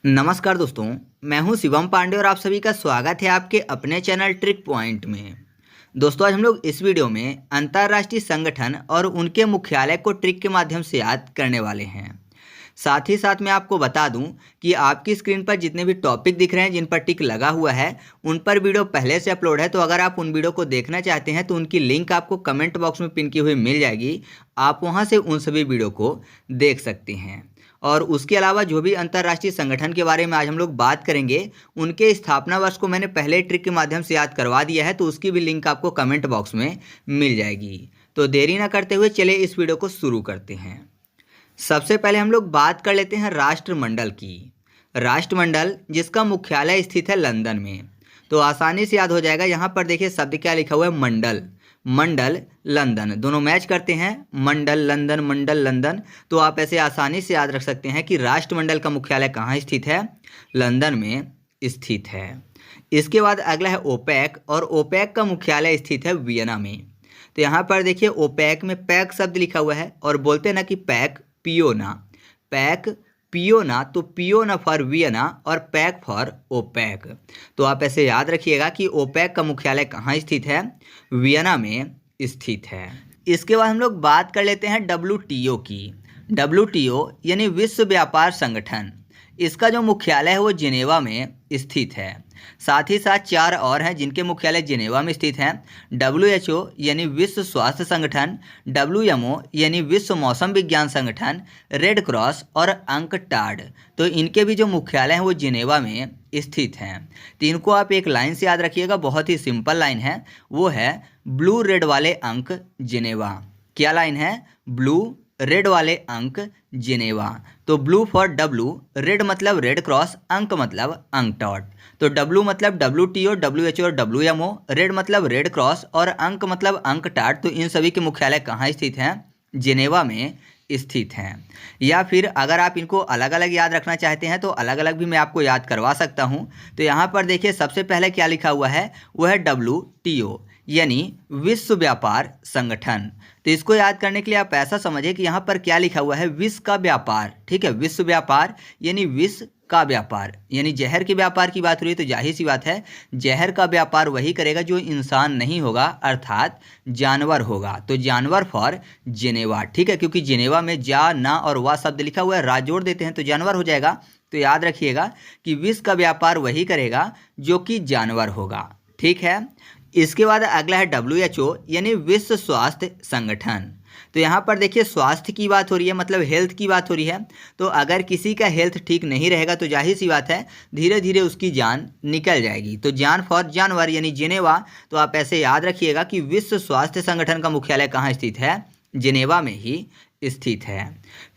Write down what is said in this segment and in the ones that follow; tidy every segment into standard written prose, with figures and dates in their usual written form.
नमस्कार दोस्तों, मैं हूं शिवम पांडे और आप सभी का स्वागत है आपके अपने चैनल ट्रिक पॉइंट में। दोस्तों, आज हम लोग इस वीडियो में अंतर्राष्ट्रीय संगठन और उनके मुख्यालय को ट्रिक के माध्यम से याद करने वाले हैं। साथ ही साथ मैं आपको बता दूं कि आपकी स्क्रीन पर जितने भी टॉपिक दिख रहे हैं जिन पर टिक लगा हुआ है उन पर वीडियो पहले से अपलोड है, तो अगर आप उन वीडियो को देखना चाहते हैं तो उनकी लिंक आपको कमेंट बॉक्स में पिन की हुई मिल जाएगी। आप वहां से उन सभी वीडियो को देख सकते हैं। और उसके अलावा जो भी अंतर्राष्ट्रीय संगठन के बारे में आज हम लोग बात करेंगे, उनके स्थापना वर्ष को मैंने पहले ट्रिक के माध्यम से याद करवा दिया है, तो उसकी भी लिंक आपको कमेंट बॉक्स में मिल जाएगी। तो देरी ना करते हुए चलिए इस वीडियो को शुरू करते हैं। सबसे पहले हम लोग बात कर लेते हैं राष्ट्रमंडल की। राष्ट्रमंडल जिसका मुख्यालय स्थित है लंदन में, तो आसानी से याद हो जाएगा। यहाँ पर देखिए शब्द क्या लिखा हुआ है, मंडल। मंडल लंदन, दोनों मैच करते हैं, मंडल लंदन, मंडल लंदन। तो आप ऐसे आसानी से याद रख सकते हैं कि राष्ट्रमंडल का मुख्यालय कहाँ स्थित है, लंदन में स्थित है। इसके बाद अगला है ओपेक, और ओपेक का मुख्यालय स्थित है वियना में। तो यहाँ पर देखिए ओपेक में पैक शब्द लिखा हुआ है और बोलते हैं ना कि पैक पियोना, पैक पियोना, तो पियोना फॉर वियना और पैक फॉर ओपेक। तो आप ऐसे याद रखिएगा कि ओपेक का मुख्यालय कहाँ स्थित है, वियना में स्थित है। इसके बाद हम लोग बात कर लेते हैं WTO की। WTO यानी विश्व व्यापार संगठन, इसका जो मुख्यालय है वो जिनेवा में स्थित है। साथ ही साथ चार और हैं जिनके मुख्यालय जिनेवा में स्थित हैं। WHO यानी विश्व स्वास्थ्य संगठन, WMO यानी विश्व मौसम विज्ञान संगठन, रेड क्रॉस और अंकटाड। तो इनके भी जो मुख्यालय हैं वो जिनेवा में स्थित हैं। तो इनको आप एक लाइन से याद रखिएगा, बहुत ही सिंपल लाइन है, वो है ब्लू रेड वाले अंक जिनेवा। क्या लाइन है, ब्लू रेड वाले अंक जिनेवा। तो ब्लू फॉर W, रेड मतलब रेड क्रॉस, अंक मतलब अंकटॉड। तो W मतलब WTO, WHO और WMO, रेड मतलब रेड क्रॉस और अंक मतलब अंकटाड। तो इन सभी के मुख्यालय कहाँ स्थित हैं, जिनेवा में स्थित हैं। या फिर अगर आप इनको अलग अलग याद रखना चाहते हैं तो अलग अलग भी मैं आपको याद करवा सकता हूँ। तो यहाँ पर देखिए सबसे पहले क्या लिखा हुआ है, वो है WTO यानी विश्व व्यापार संगठन। तो इसको याद करने के लिए आप ऐसा समझिए कि यहाँ पर क्या लिखा हुआ है, विश्व का व्यापार। ठीक है, विश्व व्यापार यानी विश्व का व्यापार, यानी जहर के व्यापार की बात हो रही है तो जाहिर सी बात है जहर का व्यापार वही करेगा जो इंसान नहीं होगा, अर्थात जानवर होगा। तो जानवर फॉर जिनेवा। ठीक है, क्योंकि जिनेवा में जा, ना और वाह शब्द लिखा हुआ है, रा जोड़ देते हैं तो जानवर हो जाएगा। तो याद रखिएगा कि विश्व का व्यापार वही करेगा जो कि जानवर होगा। ठीक है। इसके बाद अगला है WHO यानी विश्व स्वास्थ्य संगठन। तो यहाँ पर देखिए स्वास्थ्य की बात हो रही है, मतलब हेल्थ की बात हो रही है। तो अगर किसी का हेल्थ ठीक नहीं रहेगा तो जाहिर सी बात है धीरे धीरे उसकी जान निकल जाएगी। तो जान फॉर जानवर यानी जिनेवा। तो आप ऐसे याद रखिएगा कि विश्व स्वास्थ्य संगठन का मुख्यालय कहाँ स्थित है, जिनेवा में ही स्थित है।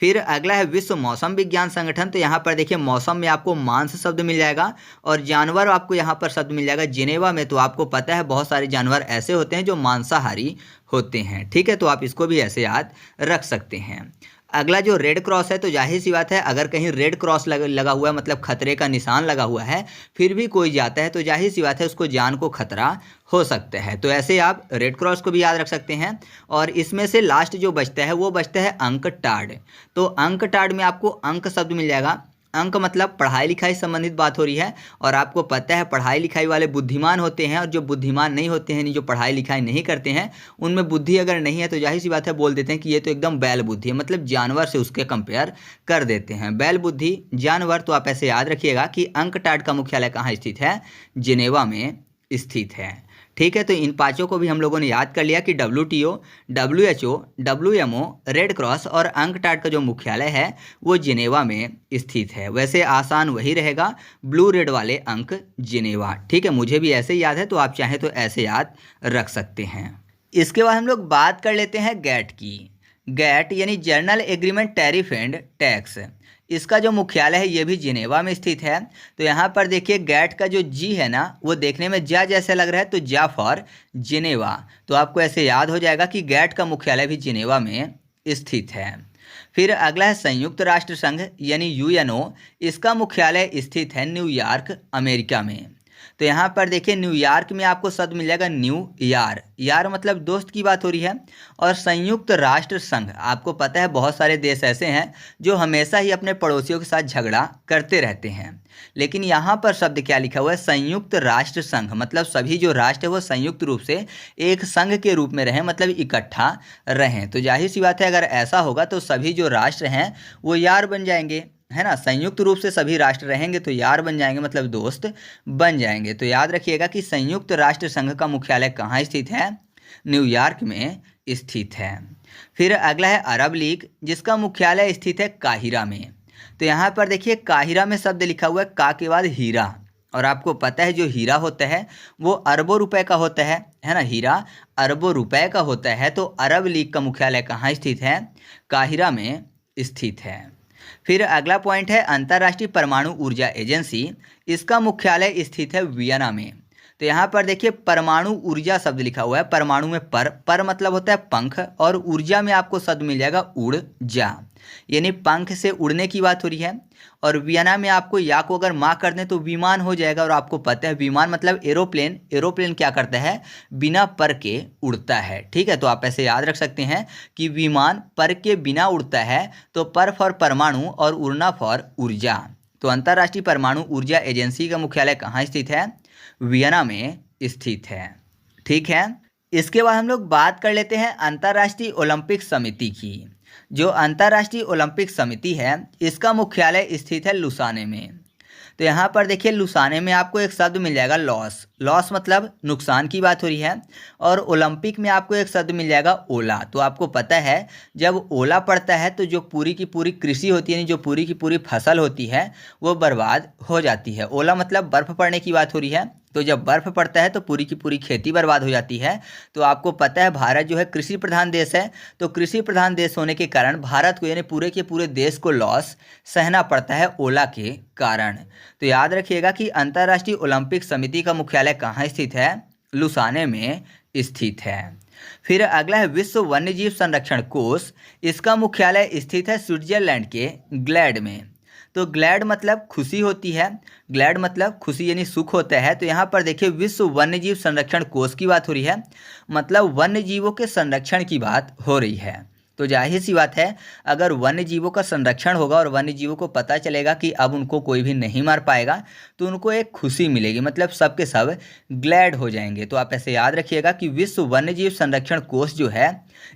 फिर अगला है विश्व मौसम विज्ञान संगठन। तो यहाँ पर देखिए मौसम में आपको मांस शब्द मिल जाएगा और जानवर आपको यहाँ पर शब्द मिल जाएगा जिनेवा में। तो आपको पता है बहुत सारे जानवर ऐसे होते हैं जो मांसाहारी होते हैं। ठीक है, तो आप इसको भी ऐसे याद रख सकते हैं। अगला जो रेड क्रॉस है, तो जाहिर सी बात है अगर कहीं रेड क्रॉस लगा हुआ है, मतलब खतरे का निशान लगा हुआ है, फिर भी कोई जाता है तो जाहिर सी बात है उसको जान को खतरा हो सकता है। तो ऐसे आप रेड क्रॉस को भी याद रख सकते हैं। और इसमें से लास्ट जो बचता है वो बचता है अंकटाड। तो अंकटाड में आपको अंक शब्द मिल जाएगा। अंक मतलब पढ़ाई लिखाई संबंधित बात हो रही है। और आपको पता है पढ़ाई लिखाई वाले बुद्धिमान होते हैं और जो बुद्धिमान नहीं होते हैं, जो पढ़ाई लिखाई नहीं करते हैं, उनमें बुद्धि अगर नहीं है तो जाहिर सी बात है बोल देते हैं कि ये तो एकदम बैल बुद्धि है, मतलब जानवर से उसके कंपेयर कर देते हैं, बैल बुद्धि जानवर। तो आप ऐसे याद रखिएगा कि अंकटाड का मुख्यालय कहाँ स्थित है, जिनेवा में स्थित है। ठीक है, तो इन पांचों को भी हम लोगों ने याद कर लिया कि WTO, WHO, WMO, red cross और अंकटाड का जो मुख्यालय है वो जिनेवा में स्थित है। वैसे आसान वही रहेगा, ब्लू रेड वाले अंक जिनेवा। ठीक है, मुझे भी ऐसे ही याद है, तो आप चाहें तो ऐसे याद रख सकते हैं। इसके बाद हम लोग बात कर लेते हैं गैट की। गैट यानी journal agreement tariff and tax, इसका जो मुख्यालय है ये भी जिनेवा में स्थित है। तो यहाँ पर देखिए गैट का जो जी है ना, वो देखने में जा जैसा लग रहा है, तो जा फॉर जिनेवा। तो आपको ऐसे याद हो जाएगा कि गैट का मुख्यालय भी जिनेवा में स्थित है। फिर अगला है संयुक्त राष्ट्र संघ यानी UNO, इसका मुख्यालय स्थित है न्यूयॉर्क, अमेरिका में। तो यहाँ पर देखिए न्यूयॉर्क में आपको शब्द मिल जाएगा न्यू यार। यार मतलब दोस्त की बात हो रही है। और संयुक्त राष्ट्र संघ, आपको पता है बहुत सारे देश ऐसे हैं जो हमेशा ही अपने पड़ोसियों के साथ झगड़ा करते रहते हैं, लेकिन यहाँ पर शब्द क्या लिखा हुआ है, संयुक्त राष्ट्र संघ, मतलब सभी जो राष्ट्र है वो संयुक्त रूप से एक संघ के रूप में रहें, मतलब इकट्ठा रहें। तो जाहिर सी बात है अगर ऐसा होगा तो सभी जो राष्ट्र हैं वो यार बन जाएंगे, है ना। संयुक्त रूप से सभी राष्ट्र रहेंगे तो यार बन जाएंगे, मतलब दोस्त बन जाएंगे। तो याद रखिएगा कि संयुक्त राष्ट्र संघ का मुख्यालय कहाँ स्थित है, न्यूयॉर्क में स्थित है। फिर अगला है अरब लीग, जिसका मुख्यालय स्थित है काहिरा में। तो यहाँ पर देखिए काहिरा में शब्द लिखा हुआ है का के बाद हीरा, और आपको पता है जो हीरा होता है वो अरबों रुपए का होता है ना। हीरा अरबों रुपए का होता है। तो अरब लीग का मुख्यालय कहाँ स्थित है, काहिरा में स्थित है। फिर अगला पॉइंट है अंतर्राष्ट्रीय परमाणु ऊर्जा एजेंसी, इसका मुख्यालय स्थित है वियना में। तो यहाँ पर देखिए परमाणु ऊर्जा शब्द लिखा हुआ है, परमाणु में पर मतलब होता है पंख, और ऊर्जा में आपको शब्द मिल जाएगा ऊर्जा, यानी पंख से उड़ने की बात हो रही है। और वियना में आपको या को अगर माँ कर दें तो विमान हो जाएगा, और आपको पता है विमान मतलब एरोप्लेन। एरोप्लेन क्या करता है, बिना पर के उड़ता है, ठीक है। तो आप ऐसे याद रख सकते हैं कि विमान पर के बिना उड़ता है, तो पर फॉर परमाणु और उड़ना फॉर ऊर्जा। तो अंतर्राष्ट्रीय परमाणु ऊर्जा एजेंसी का मुख्यालय कहाँ स्थित है, वियना में स्थित है, ठीक है। इसके बाद हम लोग बात कर लेते हैं अंतर्राष्ट्रीय ओलंपिक समिति की। जो अंतर्राष्ट्रीय ओलंपिक समिति है इसका मुख्यालय स्थित है लुसाने में। तो यहाँ पर देखिए लुसाने में आपको एक शब्द मिल जाएगा लॉस। लॉस मतलब नुकसान की बात हो रही है। और ओलंपिक में आपको एक शब्द मिल जाएगा ओला। तो आपको पता है जब ओला पड़ता है तो जो पूरी की पूरी कृषि होती है, जो पूरी की पूरी फसल होती है वो बर्बाद हो जाती है। ओला मतलब बर्फ़ पड़ने की बात हो रही है। तो जब बर्फ़ पड़ता है तो पूरी की पूरी खेती बर्बाद हो जाती है। तो आपको पता है भारत जो है कृषि प्रधान देश है। तो कृषि प्रधान देश होने के कारण भारत को यानी पूरे के पूरे देश को लॉस सहना पड़ता है ओला के कारण। तो याद रखिएगा कि अंतर्राष्ट्रीय ओलंपिक समिति का मुख्यालय कहाँ स्थित है, लुसाने में स्थित है। फिर अगला है विश्व वन्यजीव संरक्षण कोष, इसका मुख्यालय स्थित है स्विट्जरलैंड के ग्लैड में। तो ग्लैड मतलब खुशी होती है, ग्लैड मतलब खुशी यानी सुख होता है। तो यहाँ पर देखिए विश्व वन्यजीव संरक्षण कोष की बात हो रही है, मतलब वन्य जीवों के संरक्षण की बात हो रही है। तो जाहिर सी बात है अगर वन्य जीवों का संरक्षण होगा और वन्य जीवों को पता चलेगा कि अब उनको कोई भी नहीं मार पाएगा तो उनको एक खुशी मिलेगी, मतलब सब के सब ग्लैड हो जाएंगे। तो आप ऐसे याद रखिएगा कि विश्व वन्यजीव संरक्षण कोष जो है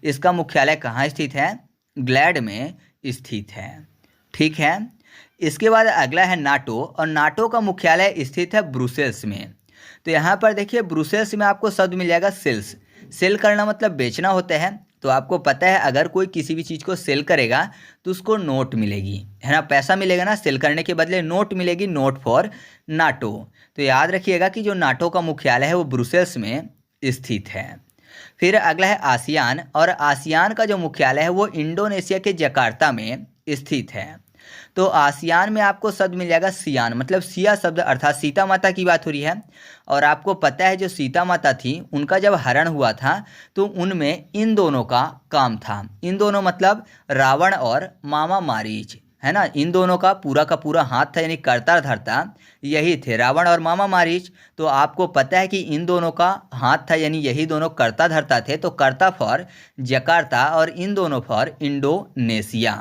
इसका मुख्यालय कहाँ स्थित है, ग्लैड में स्थित है, ठीक है। इसके बाद अगला है नाटो, और नाटो का मुख्यालय स्थित है ब्रुसेल्स में। तो यहाँ पर देखिए ब्रुसेल्स में आपको शब्द मिल जाएगा सेल्स। सेल करना मतलब बेचना होता है। तो आपको पता है अगर कोई किसी भी चीज़ को सेल करेगा तो उसको नोट मिलेगी, है ना, पैसा मिलेगा ना, सेल करने के बदले नोट मिलेगी, नोट फॉर नाटो। तो याद रखिएगा कि जो नाटो का मुख्यालय है वो ब्रुसेल्स में स्थित है। फिर अगला है आसियान, और आसियान का जो मुख्यालय है वो इंडोनेशिया के जकार्ता में स्थित है। तो आसियान में आपको शब्द मिल जाएगा सियान, मतलब सिया शब्द अर्थात सीता माता की बात हो रही है। और आपको पता है जो सीता माता थी उनका जब हरण हुआ था तो उनमें इन दोनों का काम था। इन दोनों मतलब रावण और मामा मारीच, है ना, इन दोनों का पूरा हाथ था, यानी कर्ता धर्ता यही थे, रावण और मामा मारीच। तो आपको पता है कि इन दोनों का हाथ था, यानी यही दोनों कर्ता धर्ता थे। तो कर्ता फॉर जकार्ता और इन दोनों फॉर इंडोनेशिया।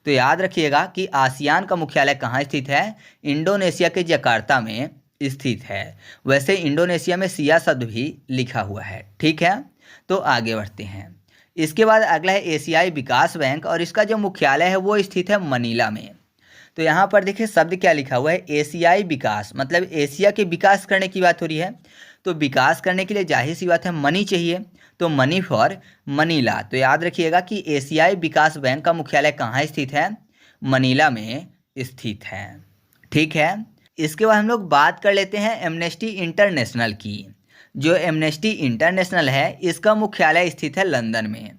तो याद रखिएगा कि आसियान का मुख्यालय कहाँ स्थित है, इंडोनेशिया के जकार्ता में स्थित है। वैसे इंडोनेशिया में सिया शब्द भी लिखा हुआ है, ठीक है। तो आगे बढ़ते हैं। इसके बाद अगला है एशियाई विकास बैंक, और इसका जो मुख्यालय है वो स्थित है मनीला में। तो यहाँ पर देखिए शब्द क्या लिखा हुआ है, एशियाई विकास, मतलब एशिया के विकास करने की बात हो रही है। तो विकास करने के लिए जाहिर सी बात है मनी चाहिए, तो मनी फॉर मनीला। तो याद रखिएगा कि एशियाई विकास बैंक का मुख्यालय कहाँ स्थित है, मनीला में स्थित है, ठीक है। इसके बाद हम लोग बात कर लेते हैं एमनेस्टी इंटरनेशनल की। जो एमनेस्टी इंटरनेशनल है इसका मुख्यालय स्थित है लंदन में।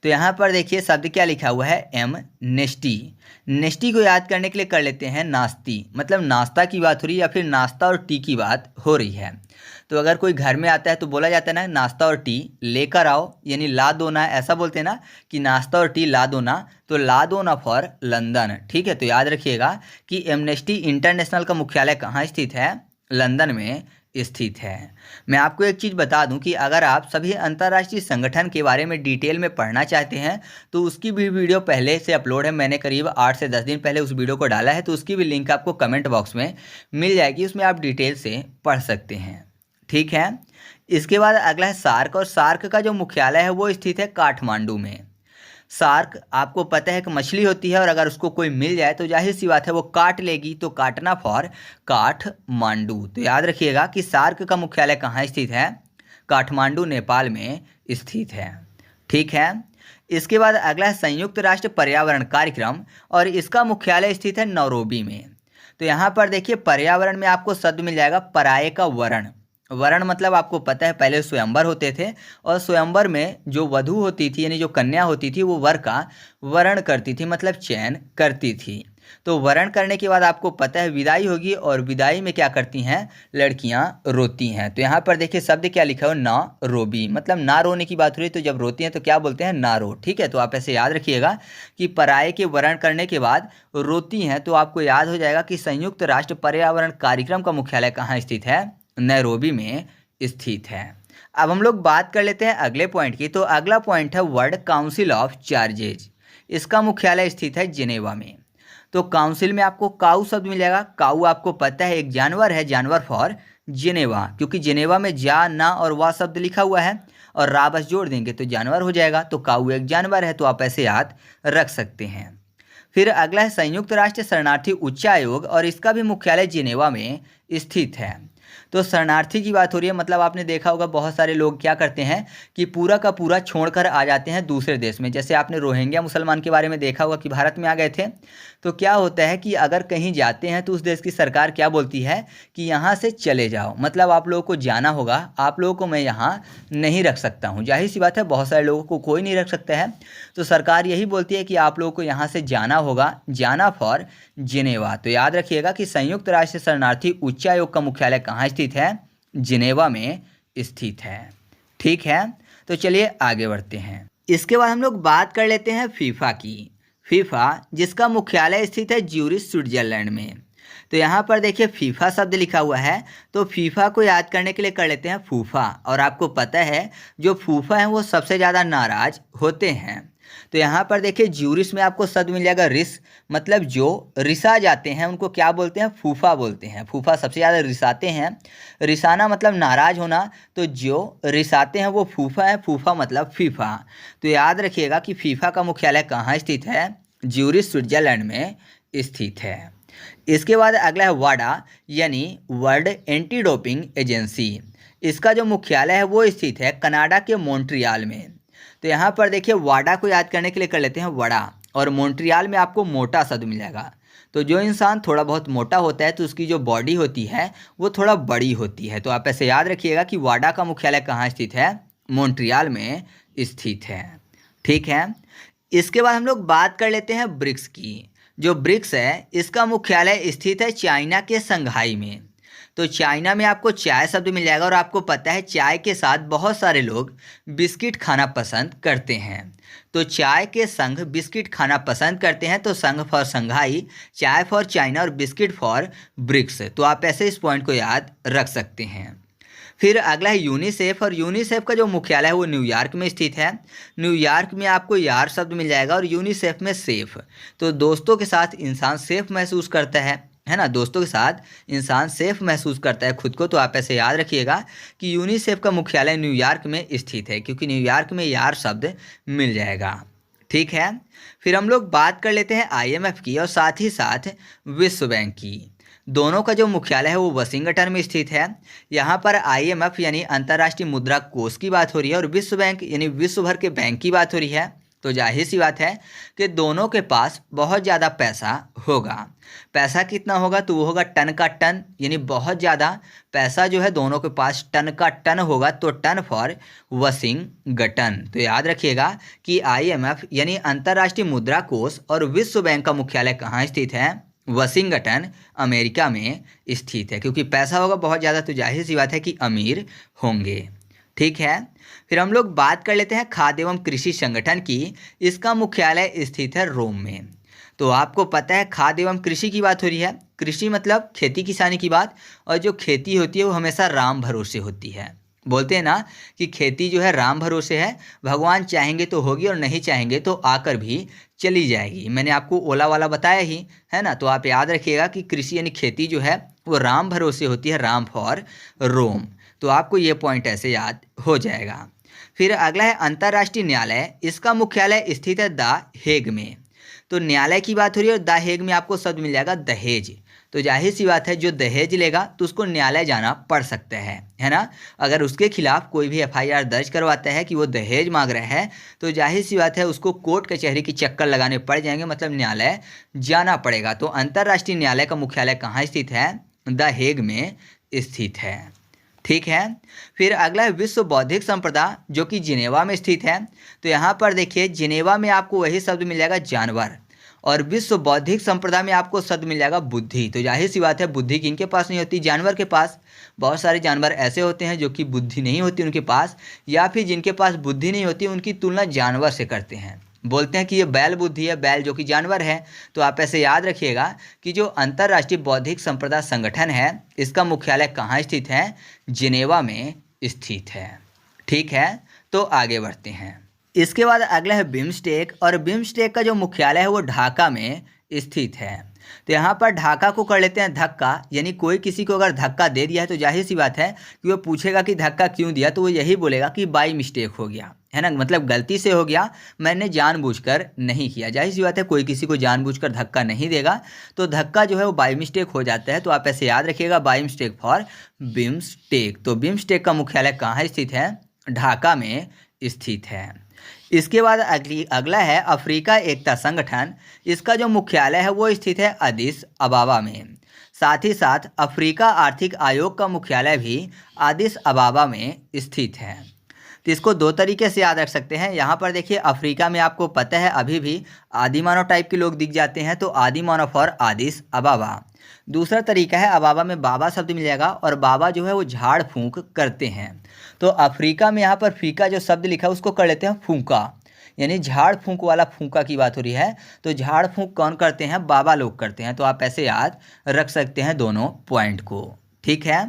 तो यहाँ पर देखिए शब्द क्या लिखा हुआ है, एम नेस्टी। नेस्टी को याद करने के लिए कर लेते हैं नास्ती, मतलब नाश्ता की बात हो रही है या फिर नाश्ता और टी की बात हो रही है। तो अगर कोई घर में आता है तो बोला जाता है ना नाश्ता और टी लेकर आओ, यानी ला दो ना, ऐसा बोलते हैं ना कि नाश्ता और टी ला दो ना। तो ला दो ना फॉर लंदन, ठीक है। तो याद रखिएगा कि एमनेस्टी इंटरनेशनल का मुख्यालय कहाँ स्थित है, लंदन में स्थित है। मैं आपको एक चीज़ बता दूं कि अगर आप सभी अंतर्राष्ट्रीय संगठन के बारे में डिटेल में पढ़ना चाहते हैं तो उसकी भी वीडियो पहले से अपलोड है। मैंने करीब 8 से 10 दिन पहले उस वीडियो को डाला है, तो उसकी भी लिंक आपको कमेंट बॉक्स में मिल जाएगी, उसमें आप डिटेल से पढ़ सकते हैं। ठीक है। इसके बाद अगला है सार्क, और सार्क का जो मुख्यालय है वो स्थित है काठमांडू में। शार्क आपको पता है कि मछली होती है, और अगर उसको कोई मिल जाए तो जाहिर सी बात है वो काट लेगी, तो काटना फॉर काठमांडू। तो याद रखिएगा कि शार्क का मुख्यालय कहाँ स्थित है, काठमांडू नेपाल में स्थित है। ठीक है। इसके बाद अगला है संयुक्त राष्ट्र पर्यावरण कार्यक्रम, और इसका मुख्यालय स्थित है नैरोबी में। तो यहाँ पर देखिए पर्यावरण में आपको शब्द मिल जाएगा पराये का वर्ण। वरण मतलब आपको पता है पहले स्वयंवर होते थे, और स्वयंवर में जो वधू होती थी यानी जो कन्या होती थी वो वर का वरण करती थी, मतलब चयन करती थी। तो वरण करने के बाद आपको पता है विदाई होगी, और विदाई में क्या करती हैं, लड़कियां रोती हैं। तो यहाँ पर देखिए शब्द क्या लिखा हो, ना रोबी, मतलब ना रोने की बात हो रही है, तो जब रोती हैं तो क्या बोलते हैं, ना रो। ठीक है। तो आप ऐसे याद रखिएगा कि पराये के वरण करने के बाद रोती हैं, तो आपको याद हो जाएगा कि संयुक्त राष्ट्र पर्यावरण कार्यक्रम का मुख्यालय कहाँ स्थित है, नैरोबी में स्थित है। अब हम लोग बात कर लेते हैं अगले पॉइंट की। तो अगला पॉइंट है वर्ल्ड काउंसिल ऑफ चार्जेज। इसका मुख्यालय स्थित है जिनेवा में। तो काउंसिल में आपको काऊ शब्द मिल जाएगा। काऊ आपको पता है एक जानवर है, जानवर फॉर जिनेवा, क्योंकि जिनेवा में जा, ना और वाह शब्द लिखा हुआ है, और रा बस जोड़ देंगे तो जानवर हो जाएगा। तो काऊ एक जानवर है, तो आप ऐसे याद रख सकते हैं। फिर अगला है संयुक्त राष्ट्र शरणार्थी उच्चायोग, और इसका भी मुख्यालय जिनेवा में स्थित है। तो शरणार्थी की बात हो रही है, मतलब आपने देखा होगा बहुत सारे लोग क्या करते हैं कि पूरा का पूरा छोड़कर आ जाते हैं दूसरे देश में। जैसे आपने रोहिंग्या मुसलमान के बारे में देखा होगा कि भारत में आ गए थे। तो क्या होता है कि अगर कहीं जाते हैं तो उस देश की सरकार क्या बोलती है कि यहाँ से चले जाओ, मतलब आप लोगों को जाना होगा, आप लोगों को मैं यहाँ नहीं रख सकता हूँ। जाहिर सी बात है बहुत सारे लोगों को कोई नहीं रख सकता है, तो सरकार यही बोलती है कि आप लोगों को यहाँ से जाना होगा, जाना फॉर जिनेवा। तो याद रखिएगा कि संयुक्त राष्ट्र शरणार्थी उच्चायोग का मुख्यालय कहाँ स्थित है, जिनेवा में स्थित है। ठीक है। तो चलिए आगे बढ़ते हैं। इसके बाद हम लोग बात कर लेते हैं फीफा की। फीफा जिसका मुख्यालय स्थित है ज्यूरिख स्विट्जरलैंड में। तो यहाँ पर देखिए फीफा शब्द लिखा हुआ है, तो फीफा को याद करने के लिए कर लेते हैं फूफा। और आपको पता है जो फूफा हैं वो सबसे ज़्यादा नाराज होते हैं। तो यहाँ पर देखिए ज्यूरिख में आपको शब्द मिल जाएगा रिस, मतलब जो रिसा जाते हैं उनको क्या बोलते हैं, फूफा बोलते हैं। फूफा सबसे ज़्यादा रिसाते हैं। रिसाना मतलब नाराज होना, तो जो रिसाते हैं वो फूफा है, फूफा मतलब फीफा। तो याद रखिएगा कि फीफा का मुख्यालय कहाँ स्थित है, ज्यूरिख स्विट्जरलैंड में स्थित है। इसके बाद अगला है वाडा, यानी वर्ल्ड एंटी डोपिंग एजेंसी। इसका जो मुख्यालय है वो स्थित है कनाडा के मॉन्ट्रियल में। तो यहाँ पर देखिए वाडा को याद करने के लिए कर लेते हैं वड़ा, और मॉन्ट्रियल में आपको मोटा शब्द मिलेगा। तो जो इंसान थोड़ा बहुत मोटा होता है तो उसकी जो बॉडी होती है वो थोड़ा बड़ी होती है। तो आप ऐसे याद रखिएगा कि वाडा का मुख्यालय कहाँ स्थित है, मॉन्ट्रियल में स्थित है। ठीक है। इसके बाद हम लोग बात कर लेते हैं ब्रिक्स की। जो ब्रिक्स है इसका मुख्यालय स्थित है चाइना के शंघाई में। तो चाइना में आपको चाय शब्द मिल जाएगा, और आपको पता है चाय के साथ बहुत सारे लोग बिस्किट खाना पसंद करते हैं। तो चाय के संग बिस्किट खाना पसंद करते हैं, तो संघ फॉर शंघाई, चाय फॉर चाइना और बिस्किट फॉर ब्रिक्स। तो आप ऐसे इस पॉइंट को याद रख सकते हैं। फिर अगला है यूनिसेफ, और यूनिसेफ का जो मुख्यालय है वो न्यूयॉर्क में स्थित है। न्यूयॉर्क में आपको यार शब्द मिल जाएगा, और यूनिसेफ में सेफ। तो दोस्तों के साथ इंसान सेफ महसूस करता है ना, दोस्तों के साथ इंसान सेफ महसूस करता है खुद को। तो आप ऐसे याद रखिएगा कि यूनिसेफ का मुख्यालय न्यूयॉर्क में स्थित है, क्योंकि न्यूयॉर्क में यार शब्द मिल जाएगा। ठीक है। फिर हम लोग बात कर लेते हैं IMF की, और साथ ही साथ विश्व बैंक की। दोनों का जो मुख्यालय है वो वाशिंगटन में स्थित है। यहाँ पर IMF यानी अंतर्राष्ट्रीय मुद्रा कोष की बात हो रही है, और विश्व बैंक यानी विश्व भर के बैंक की बात हो रही है। तो जाहिर सी बात है कि दोनों के पास बहुत ज़्यादा पैसा होगा। पैसा कितना होगा, तो वो होगा टन का टन, यानी बहुत ज़्यादा पैसा जो है दोनों के पास टन का टन होगा। तो टन फॉर वाशिंगटन। तो याद रखिएगा कि IMF यानी अंतर्राष्ट्रीय मुद्रा कोष और विश्व बैंक का मुख्यालय कहाँ स्थित है, वाशिंगटन अमेरिका में स्थित है। क्योंकि पैसा होगा बहुत ज़्यादा, तो जाहिर सी बात है कि अमीर होंगे। ठीक है। फिर हम लोग बात कर लेते हैं खाद्य एवं कृषि संगठन की। इसका मुख्यालय स्थित है रोम में। तो आपको पता है खाद्य एवं कृषि की बात हो रही है। कृषि मतलब खेती किसानी की बात, और जो खेती होती है वो हमेशा राम भरोसे होती है। बोलते हैं ना कि खेती जो है राम भरोसे है, भगवान चाहेंगे तो होगी और नहीं चाहेंगे तो आकर भी चली जाएगी। मैंने आपको ओला वाला बताया ही है ना। तो आप याद रखिएगा कि कृषि यानी खेती जो है वो राम भरोसे होती है, राम फॉर रोम। तो आपको ये पॉइंट ऐसे याद हो जाएगा। फिर अगला है अंतर्राष्ट्रीय न्यायालय, इसका मुख्यालय स्थित है द हेग में। तो न्यायालय की बात हो रही है और द हेग में आपको शब्द मिल जाएगा दहेज। तो जाहिर सी बात है जो दहेज लेगा तो उसको न्यायालय जाना पड़ सकता है ना। अगर उसके खिलाफ कोई भी एफआईआर दर्ज करवाता है कि वो दहेज मांग रहा है तो जाहिर सी बात है उसको कोर्ट कचहरी की चक्कर लगाने पड़ जाएंगे, मतलब न्यायालय जाना पड़ेगा। तो अंतर्राष्ट्रीय न्यायालय का मुख्यालय कहाँ स्थित है? द हेग में स्थित है। ठीक है। फिर अगला है विश्व बौद्धिक संपदा, जो कि जिनेवा में स्थित है। तो यहाँ पर देखिए जिनेवा में आपको वही शब्द मिल जाएगा जानवर, और विश्व बौद्धिक संपदा में आपको शब्द मिल जाएगा बुद्धि। तो जाहिर सी बात है बुद्धि किनके पास नहीं होती? जानवर के पास। बहुत सारे जानवर ऐसे होते हैं जो कि बुद्धि नहीं होती उनके पास, या फिर जिनके पास बुद्धि नहीं होती उनकी तुलना जानवर से करते हैं। बोलते हैं कि ये बैल बुद्धि है, बैल जो कि जानवर है। तो आप ऐसे याद रखिएगा कि जो अंतर्राष्ट्रीय बौद्धिक संपदा संगठन है इसका मुख्यालय कहाँ स्थित है? जिनेवा में स्थित है। ठीक है, तो आगे बढ़ते हैं। इसके बाद अगला है बिम्स्टेक, और बिम्स्टेक का जो मुख्यालय है वो ढाका में स्थित है। तो यहाँ पर ढाका को कर लेते हैं धक्का, यानी कोई किसी को अगर धक्का दे दिया है तो जाहिर सी बात है कि वो पूछेगा कि धक्का क्यों दिया, तो वो यही बोलेगा कि बाई मिस्टेक हो गया, है ना, मतलब गलती से हो गया, मैंने जानबूझकर नहीं किया। जाहिर सी बात है कोई किसी को जानबूझकर धक्का नहीं देगा, तो धक्का जो है वो बाई मिस्टेक हो जाता है। तो आप ऐसे याद रखिएगा बाई मिस्टेक फॉर बिम्स्टेक। तो बिम्स्टेक का मुख्यालय कहाँ स्थित है? ढाका में स्थित है। इसके बाद अगला है अफ्रीका एकता संगठन, इसका जो मुख्यालय है वो स्थित है अदिस अबाबा में। साथ ही साथ अफ्रीका आर्थिक आयोग का मुख्यालय भी अदिस अबाबा में स्थित है। तो इसको दो तरीके से याद रख सकते हैं। यहाँ पर देखिए अफ्रीका में आपको पता है अभी भी आदि मानव टाइप के लोग दिख जाते हैं, तो आदि मानव और आदिस अबाबा। दूसरा तरीका है अबाबा में बाबा शब्द मिल जाएगा, और बाबा जो है वो झाड़ फूंक करते हैं। तो अफ्रीका में यहाँ पर फीका जो शब्द लिखा है उसको कर लेते हैं फूंका, यानी झाड़ फूंक वाला फूंका की बात हो रही है। तो झाड़ फूंक कौन करते हैं? बाबा लोग करते हैं। तो आप ऐसे याद रख सकते हैं दोनों पॉइंट को। ठीक है।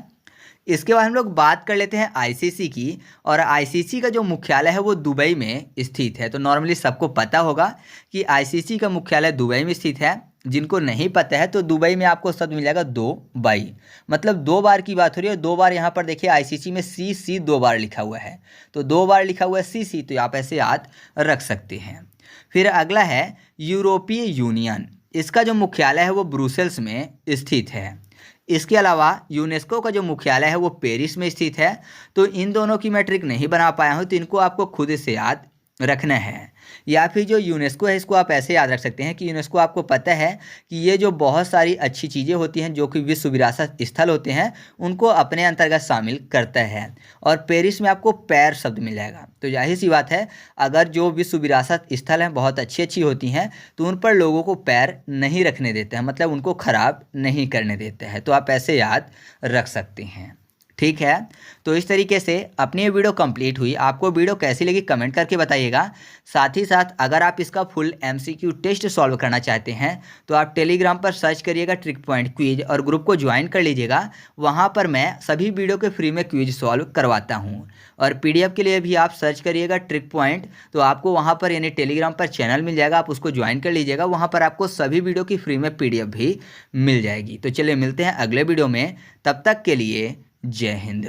इसके बाद हम लोग बात कर लेते हैं आईसीसी की, और आईसीसी का जो मुख्यालय है वो दुबई में स्थित है। तो नॉर्मली सबको पता होगा कि आईसीसी का मुख्यालय दुबई में स्थित है। जिनको नहीं पता है तो दुबई में आपको शब्द मिल जाएगा दुबई, मतलब 2 बार की बात हो रही है। 2 बार यहाँ पर देखिए आईसीसी में सी 2 बार लिखा हुआ है, तो 2 बार लिखा हुआ है सी, तो आप ऐसे याद रख सकते हैं। फिर अगला है यूरोपीय यूनियन, इसका जो मुख्यालय है वो ब्रुसेल्स में स्थित है। इसके अलावा यूनेस्को का जो मुख्यालय है वो पेरिस में स्थित है। तो इन दोनों की मैं ट्रिक नहीं बना पाया हूँ, तो इनको आपको खुद से याद रखना है। या फिर जो यूनेस्को है इसको आप ऐसे याद रख सकते हैं कि यूनेस्को आपको पता है कि ये जो बहुत सारी अच्छी चीज़ें होती हैं जो कि विश्व विरासत स्थल होते हैं उनको अपने अंतर्गत शामिल करता है। और पेरिस में आपको पैर शब्द मिल जाएगा। तो जाहिर सी बात है अगर जो विश्व विरासत स्थल हैं बहुत अच्छी अच्छी होती हैं तो उन पर लोगों को पैर नहीं रखने देते हैं, मतलब उनको ख़राब नहीं करने देते हैं। तो आप ऐसे याद रख सकते हैं। ठीक है, तो इस तरीके से अपनी ये वीडियो कंप्लीट हुई। आपको वीडियो कैसी लगी कमेंट करके बताइएगा। साथ ही साथ अगर आप इसका फुल एमसीक्यू टेस्ट सॉल्व करना चाहते हैं तो आप टेलीग्राम पर सर्च करिएगा ट्रिक पॉइंट क्विज, और ग्रुप को ज्वाइन कर लीजिएगा। वहाँ पर मैं सभी वीडियो के फ्री में क्विज सॉल्व करवाता हूँ। और पीडीएफ के लिए भी आप सर्च करिएगा ट्रिक पॉइंट, तो आपको वहाँ पर यानी टेलीग्राम पर चैनल मिल जाएगा, आप उसको ज्वाइन कर लीजिएगा। वहाँ पर आपको सभी वीडियो की फ्री में पीडीएफ भी मिल जाएगी। तो चलिए मिलते हैं अगले वीडियो में, तब तक के लिए जय हिंद।